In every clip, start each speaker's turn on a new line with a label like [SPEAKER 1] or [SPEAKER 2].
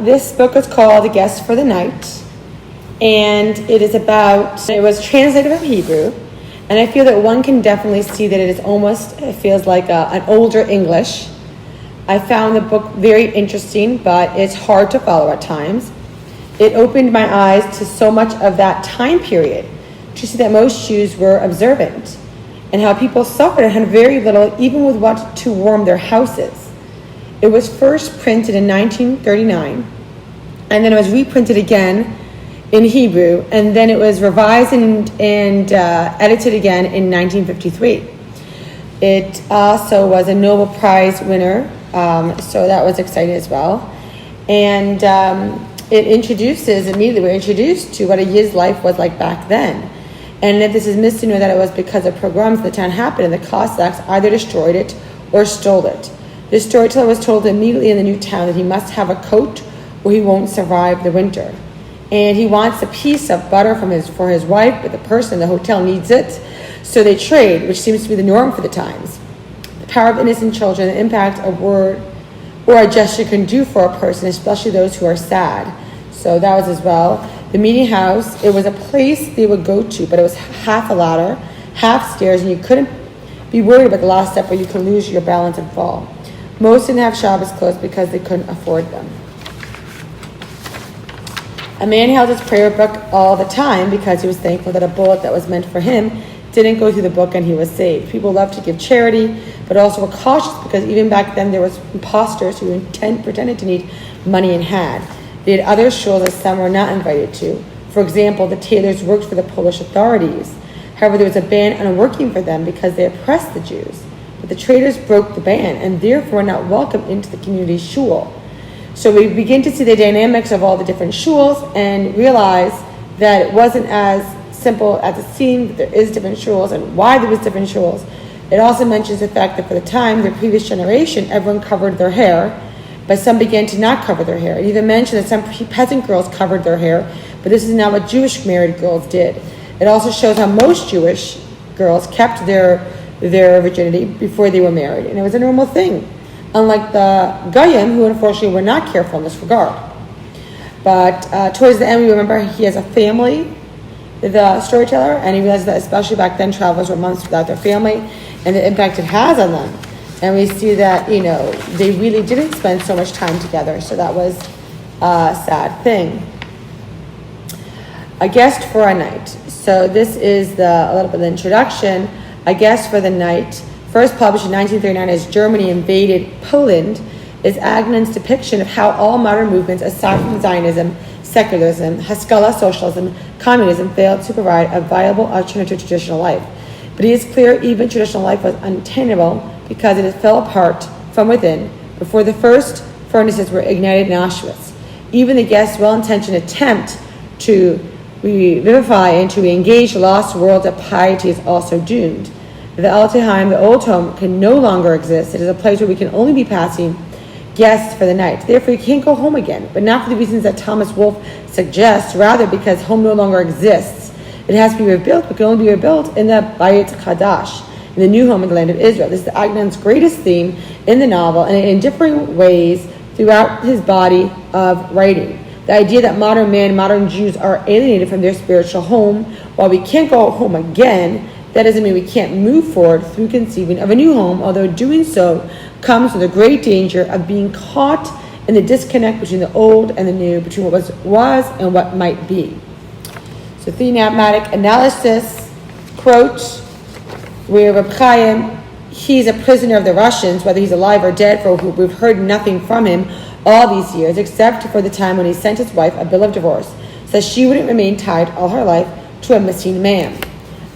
[SPEAKER 1] This book is called A Guest for the Night, and it was translated from Hebrew, and I feel that one can definitely see that it feels like an older English. I found the book very interesting, but it's hard to follow at times. It opened my eyes to so much of that time period, to see that most Jews were observant, and how people suffered and had very little, even with what to warm their houses. It was first printed in 1939, and then it was reprinted again in Hebrew, and then it was revised and edited again in 1953. It also was a Nobel Prize winner, so that was exciting as well. And we're introduced to what a Yid's life was like back then. And if this is missed to know that it was because of pogroms in the town happened, and the Cossacks either destroyed it or stole it. The storyteller was told immediately in the new town that he must have a coat or he won't survive the winter. And he wants a piece of butter for his wife, but the person in the hotel needs it. So they trade, which seems to be the norm for the times. The power of innocent children, the impact a word or a gesture can do for a person, especially those who are sad. So that was as well. The meeting house, it was a place they would go to, but it was half a ladder, half stairs, and you couldn't be worried about the last step where you could lose your balance and fall. Most didn't have Shabbos clothes because they couldn't afford them. A man held his prayer book all the time because he was thankful that a bullet that was meant for him didn't go through the book and he was saved. People loved to give charity, but also were cautious because even back then there was imposters who pretended to need money and had. They had other shuls that some were not invited to. For example, the tailors worked for the Polish authorities. However, there was a ban on working for them because they oppressed the Jews. But the traders broke the ban and therefore were not welcome into the community shul. So we begin to see the dynamics of all the different shuls and realize that it wasn't as simple as it seemed, that there is different shuls and why there was different shuls. It also mentions the fact that for the time, the previous generation, everyone covered their hair, but some began to not cover their hair. It even mentioned that some peasant girls covered their hair, but this is not what Jewish married girls did. It also shows how most Jewish girls kept their virginity before they were married, and it was a normal thing, unlike the Goyim, who unfortunately were not careful in this regard. But towards the end, we remember he has a family, the storyteller, and he realizes that especially back then, travelers were months without their family, and the impact it has on them. And we see that, they really didn't spend so much time together. So that was a sad thing. A Guest for a Night. So this is a little bit of the introduction. A Guest for the Night, first published in 1939 as Germany invaded Poland, is Agnon's depiction of how all modern movements, aside from Zionism, secularism, Haskalah, socialism, communism, failed to provide a viable alternative to traditional life. But it is clear even traditional life was untenable because it fell apart from within before the first furnaces were ignited in Auschwitz. Even the guest's well-intentioned attempt to revivify and to re-engage the lost world of piety is also doomed. The Alteheim, the old home, can no longer exist. It is a place where we can only be passing guests for the night. Therefore, you can't go home again, but not for the reasons that Thomas Wolfe suggests, rather because home no longer exists. It has to be rebuilt, but can only be rebuilt in the Bayit Chadash, in the new home in the land of Israel. This is Agnon's greatest theme in the novel, and in different ways throughout his body of writing. The idea that modern man, modern Jews are alienated from their spiritual home, while we can't go home again, that doesn't mean we can't move forward through conceiving of a new home, although doing so comes with a great danger of being caught in the disconnect between the old and the new, between what was and what might be. So thematic analysis, quote, where Reb Chaim, he's a prisoner of the Russians, whether he's alive or dead, for who we've heard nothing from him all these years, except for the time when he sent his wife a bill of divorce, so that she wouldn't remain tied all her life to a missing man.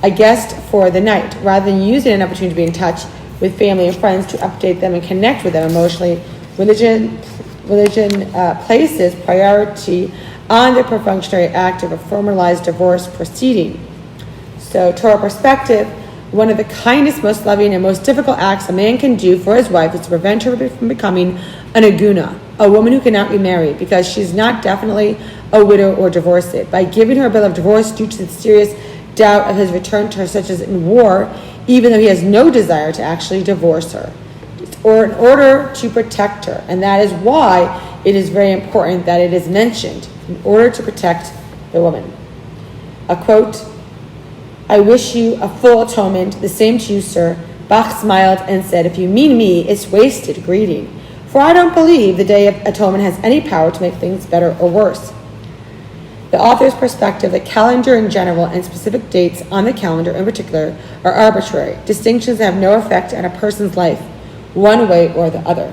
[SPEAKER 1] A guest for the night, rather than using an opportunity to be in touch with family and friends to update them and connect with them emotionally, religion places priority on the perfunctory act of a formalized divorce proceeding. So, Torah perspective, one of the kindest, most loving, and most difficult acts a man can do for his wife is to prevent her from becoming an aguna, a woman who cannot be married, because she's not definitely a widow or divorced. By giving her a bill of divorce due to the serious doubt of his return to her, such as in war, even though he has no desire to actually divorce her. or in order to protect her. And that is why it is very important that it is mentioned, in order to protect the woman. A quote, "I wish you a full atonement, the same to you, sir." Bach smiled and said, "If you mean me, it's wasted greeting. For I don't believe the Day of Atonement has any power to make things better or worse." The author's perspective, the calendar in general and specific dates on the calendar in particular are arbitrary. Distinctions have no effect on a person's life, one way or the other.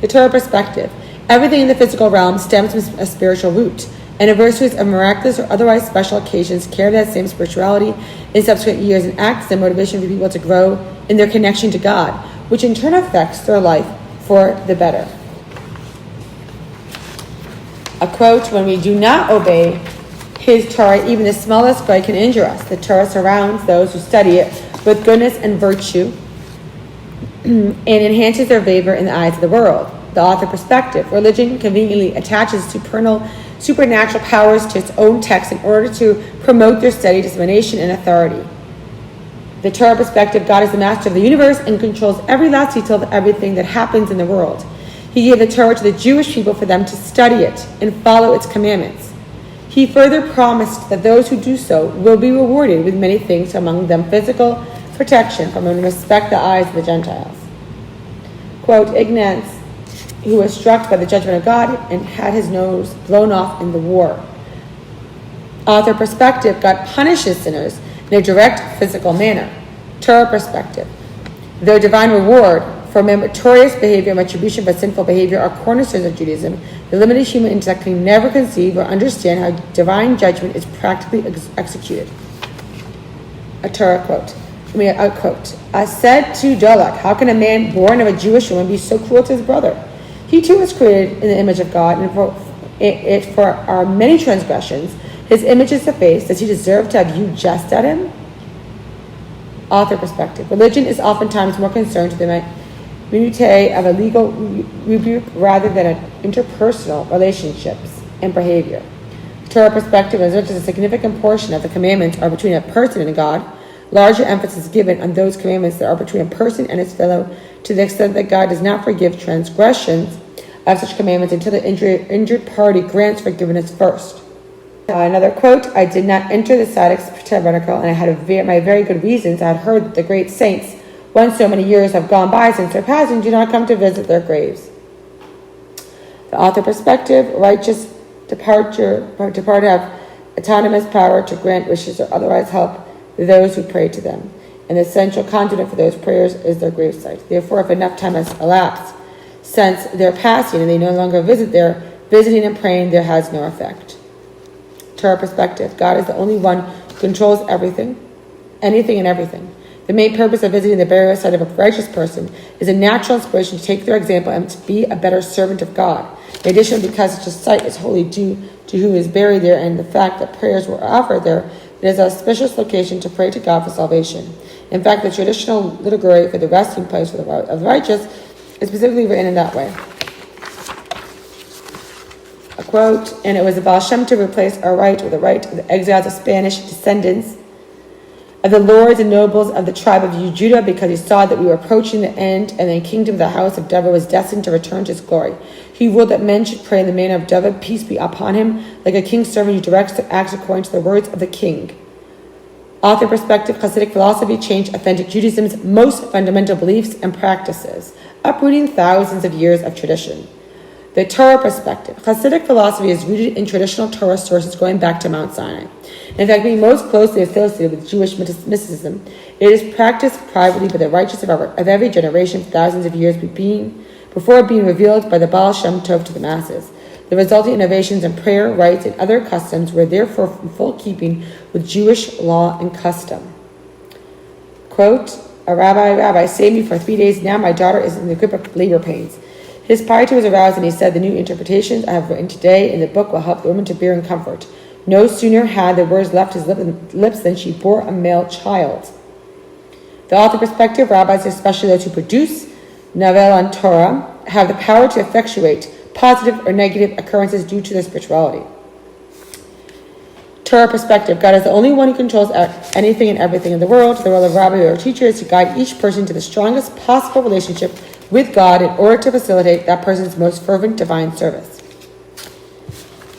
[SPEAKER 1] The Torah perspective, everything in the physical realm stems from a spiritual root. Anniversaries of miraculous or otherwise special occasions carry that same spirituality in subsequent years and acts as a motivation for people to grow in their connection to God, which in turn affects their life for the better. A quote, "When we do not obey his Torah, even the smallest guy can injure us. The Torah surrounds those who study it with goodness and virtue and enhances their favor in the eyes of the world." The author perspective, religion conveniently attaches supernatural powers to its own text in order to promote their steady dissemination and authority. The Torah perspective, God is the master of the universe and controls every last detail of everything that happens in the world. He gave the Torah to the Jewish people for them to study it and follow its commandments. He further promised that those who do so will be rewarded with many things, among them physical protection from and respect the eyes of the Gentiles. Quote, "Ignaz, who was struck by the judgment of God and had his nose blown off in the war." Author perspective, God punishes sinners in a direct physical manner. Torah perspective, their divine reward for meritorious behavior and retribution for sinful behavior are cornerstones of Judaism. The limited human intellect can never conceive or understand how divine judgment is practically executed. A Torah quote. A quote. "I said to Dolak, how can a man born of a Jewish woman be so cruel to his brother? He too was created in the image of God, and for our many transgressions, his image is defaced. Does he deserve to have you jest at him?" Author perspective. Religion is oftentimes more concerned with the minutiae of a legal rebuke rather than interpersonal relationships and behavior. Torah perspective, as much as a significant portion of the commandments are between a person and God, larger emphasis is given on those commandments that are between a person and his fellow, to the extent that God does not forgive transgressions of such commandments until the injured party grants forgiveness first. Another quote, "I did not enter the Tzadik's tabernacle, and I had my very good reasons. I had heard that the great saints, once so many years have gone by since their passing, do not come to visit their graves." The author perspective, righteous departed have autonomous power to grant wishes or otherwise help those who pray to them, and the central conduit for those prayers is their gravesite. Therefore, if enough time has elapsed since their passing and they no longer visit there, visiting and praying there has no effect. Torah perspective, God is the only one who controls everything, anything and everything. The main purpose of visiting the burial site of a righteous person is a natural inspiration to take their example and to be a better servant of God. In addition, because such a site is holy due to who is buried there and the fact that prayers were offered there, it is a auspicious location to pray to God for salvation. In fact, the traditional liturgy for the resting place of the righteous is specifically written in that way. A quote, "And it was the Baal Shem to replace our right with the right of the exiles of Spanish descendants of the lords and nobles of the tribe of Judah, because he saw that we were approaching the end, and the kingdom of the house of David was destined to return to its glory. He ruled that men should pray in the manner of David, peace be upon him, like a king's servant who directs to act according to the words of the king." Author perspective, Hasidic philosophy changed authentic Judaism's most fundamental beliefs and practices, uprooting thousands of years of tradition. The Torah perspective, Hasidic philosophy is rooted in traditional Torah sources going back to Mount Sinai. In fact, being most closely associated with Jewish mysticism, it is practiced privately by the righteous of every generation for thousands of years before being revealed by the Baal Shem Tov to the masses. The resulting innovations in prayer, rites, and other customs were therefore in full keeping with Jewish law and custom. Quote, "A rabbi, saved me for 3 days. Now my daughter is in the grip of labor pains." His piety was aroused, and he said, "The new interpretations I have written today in the book will help the woman to bear in comfort." No sooner had the words left his lips than she bore a male child. The author perspective, rabbis, especially those who produce novel on Torah, have the power to effectuate positive or negative occurrences due to their spirituality. Torah perspective, God is the only one who controls anything and everything in the world. The role of rabbi or teacher is to guide each person to the strongest possible relationship with God in order to facilitate that person's most fervent divine service.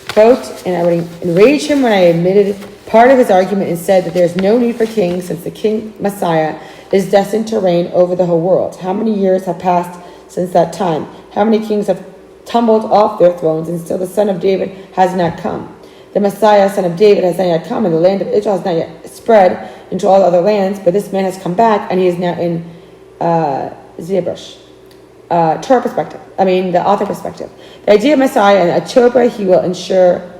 [SPEAKER 1] Quote, and I would enrage him when I admitted part of his argument and said that there is no need for kings since the king Messiah is destined to reign over the whole world. How many years have passed since that time? How many kings have tumbled off their thrones and still the son of David has not come? The Messiah, son of David, has not yet come, and the land of Israel has not yet spread into all other lands, but this man has come back, and he is now in Zebush. Torah perspective. The author perspective. The idea of Messiah and a Torah he will ensure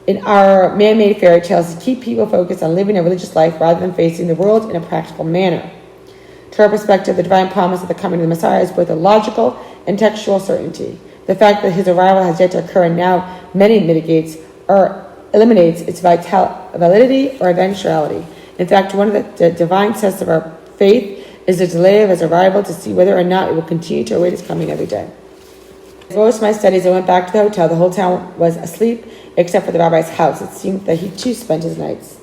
[SPEAKER 1] in our man-made fairy tales to keep people focused on living a religious life rather than facing the world in a practical manner. Torah perspective, the divine promise of the coming of the Messiah is both a logical and textual certainty. The fact that his arrival has yet to occur and now many mitigates or eliminates its validity or eventuality. In fact, one of the divine tests of our faith is the delay of his arrival to see whether or not it will continue to await his coming every day. As most of my studies, I went back to the hotel. The whole town was asleep except for the rabbi's house. It seemed that he too spent his nights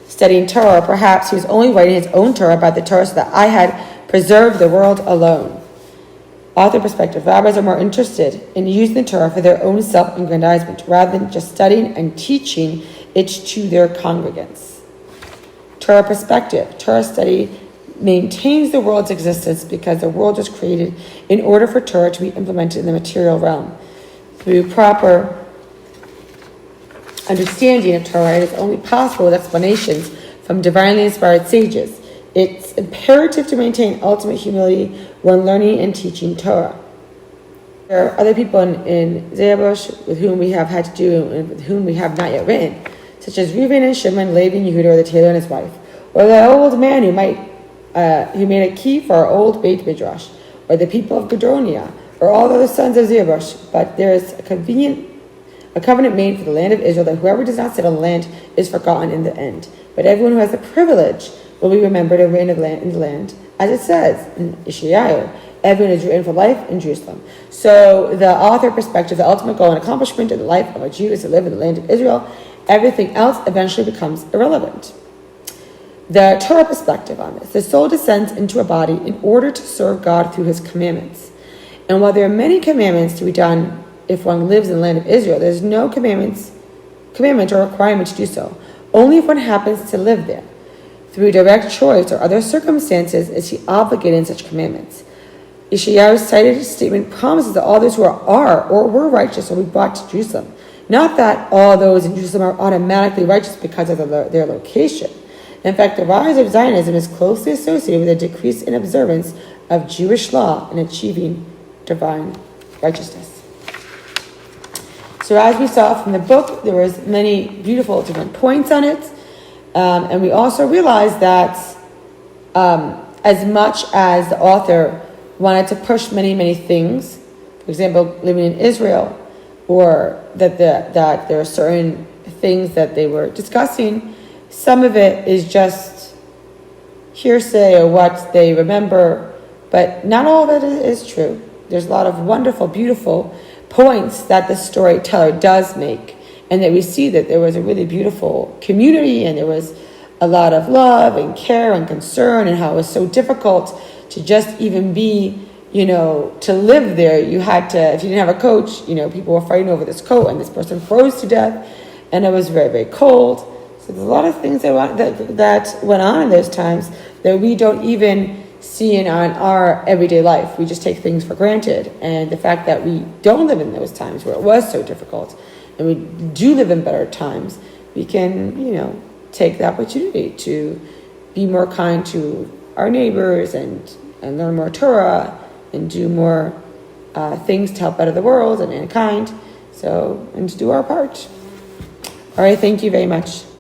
[SPEAKER 1] studying Torah. Perhaps he was only writing his own Torah about the Torah so that I had preserved the world alone. Author perspective. Rabbis are more interested in using the Torah for their own self-aggrandizement rather than just studying and teaching it to their congregants. Torah perspective. Torah study maintains the world's existence because the world was created in order for Torah to be implemented in the material realm. Through proper understanding of Torah, it is only possible with explanations from divinely inspired sages. It's imperative to maintain ultimate humility when learning and teaching Torah. There are other people in Zebush with whom we have had to do and with whom we have not yet written, such as Reuven and Shimon, Levi and Yehuda, or the tailor and his wife, or the old man who made a key for our old Beit Midrash, or the people of Gedronia, or all the other sons of Zebush. But there is a covenant made for the land of Israel that whoever does not sit on the land is forgotten in the end. But everyone who has the privilege will be remembered and reign in the land, as it says in Yeshayahu, everyone is written for life in Jerusalem. So the author perspective, the ultimate goal and accomplishment in the life of a Jew is to live in the land of Israel. Everything else eventually becomes irrelevant. The Torah perspective on this. The soul descends into a body in order to serve God through his commandments. And while there are many commandments to be done if one lives in the land of Israel, there's no commandment or requirement to do so. Only if one happens to live there. Through direct choice or other circumstances is he obligated in such commandments. Yeshayahu's cited statement promises that all those who are or were righteous will be brought to Jerusalem. Not that all those in Jerusalem are automatically righteous because of their location. In fact, the rise of Zionism is closely associated with a decrease in observance of Jewish law in achieving divine righteousness. So as we saw from the book, there was many beautiful different points on it. And we also realized that as much as the author wanted to push many, many things, for example, living in Israel, or that there are certain things that they were discussing, some of it is just hearsay or what they remember, but not all of it is true. There's a lot of wonderful, beautiful points that the storyteller does make, and that we see that there was a really beautiful community and there was a lot of love and care and concern, and how it was so difficult to just even be, to live there. You had to, if you didn't have a coach, people were fighting over this coat and this person froze to death and it was very, very cold. So there's a lot of things that went on in those times that we don't even see in our everyday life. We just take things for granted. And the fact that we don't live in those times where it was so difficult, and we do live in better times, we can, take the opportunity to be more kind to our neighbors and learn more Torah and do more things to help better the world and mankind. And to do our part. All right, thank you very much.